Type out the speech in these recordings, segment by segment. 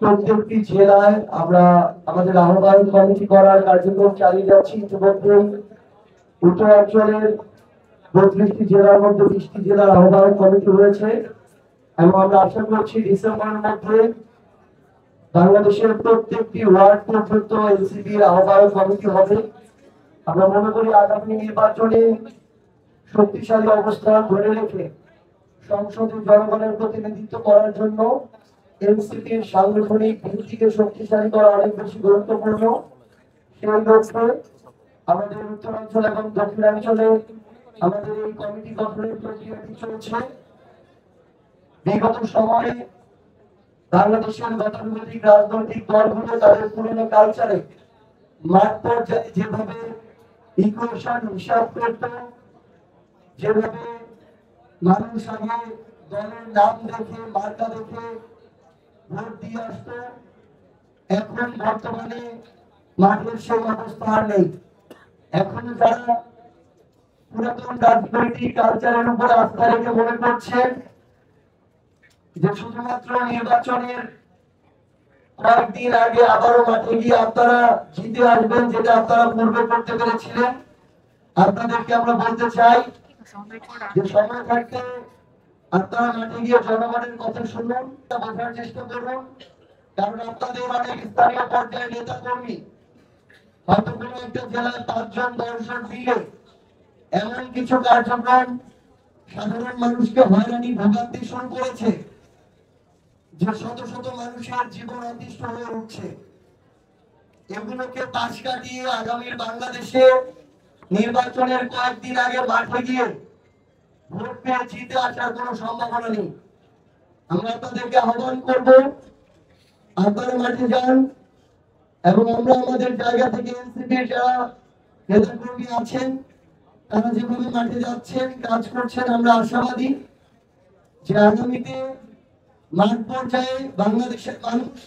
প্রত্যেকটি জেলায় আমরা আমাদের আহ্বায়ক কমিটি করার কার্যক্রম চালিয়ে যাচ্ছি। ইতিমধ্যে উত্তরাঞ্চলের 32টি জেলার মধ্যে 20টি জেলার আহ্বায়ক কমিটি হয়েছে এবং আমরা আশা করছি ডিসেম্বরের মধ্যে বাংলাদেশের প্রত্যেকটি ওয়ার্ড পর্যন্ত এনসিপির আহ্বায়ক কমিটি হবে। আমরা মনে করি আগামী নির্বাচনে শক্তিশালী অবস্থান ধরে রেখে সংসদে জনগণের প্রতিনিধিত্ব করার জন্য এনসিপির সাংগঠনিক ভিত্তিকে শক্তিশালী করা অনেক বেশি গুরুত্বপূর্ণ। সেই লক্ষ্যে আমাদের উত্তরাঞ্চল এবং দক্ষিণাঞ্চলে আমাদের এই কমিটি গঠনের প্রক্রিয়াটি চলছে। বিগত সময়ে বাংলাদেশের গতানুগতিক রাজনৈতিক দলগুলো তাদের পুরনো কালচারে মাঠ পর্যায়ে যেভাবে ইকুয়েশন হিসাব করত, যেভাবে মানুষ আগে দলের নাম দেখে মার্কা দেখে ভোট দিয়ে আসতো, এখন বর্তমানে মাঠের সেই অবস্থা আর নেই। এখন যারা পুরাতন রাজনৈতিক কালচারের উপর আস্থা রেখে মনে করছেন যে শুধুমাত্র নির্বাচনের কয়েকদিন আগে আবারও মাঠে গিয়ে আপনারা জিতে আসবেন, যেটা আপনারা পূর্বে করতে পেরেছিলেন, আপনাদেরকে আমরা বলতে চাই যে সময় থাকতে আপনারা মাঠে গিয়ে জনগণের কথা শুনুন, বোঝার চেষ্টা করুন। কারণ আপনাদের অনেক স্থানীয় পর্যায়ে নেতা কর্মী হয়তো কোনো একটা জেলায় 5 জন 10 জন মিলে এমন কিছু কার্যক্রম সাধারণ মানুষকে হয়রানি ভোগান্তি শুরু করেছে যে শত শত মানুষের জীবন অতিষ্ঠ হয়ে উঠছে। এগুলোকে পাশ কাটিয়ে আগামীর বাংলাদেশে নির্বাচনের কয়েকদিন আগে মাঠে গিয়ে ভোট পেয়ে জিতে আসার কোনো সম্ভাবনা নেই। আমরা আপনাদেরকে আহ্বান করব, আপনারা মাঠে যান এবং আমরা আমাদের জায়গা থেকে এনসিপির যারা নেতাকর্মী আছেন তারা যেভাবে মাঠে যাচ্ছেন কাজ করছেন, আমরা আশাবাদী যে আগামীতে মাঠ পর্যায়ে বাংলাদেশের মানুষ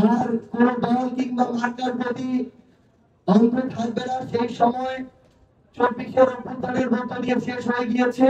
আর কোন দল কিংবা মার্কার প্রতি অন্ত থাকবে না। সেই সময় 24-এর অভ্যুত্থানের মধ্য দিয়ে শেষ হয়ে গিয়েছে।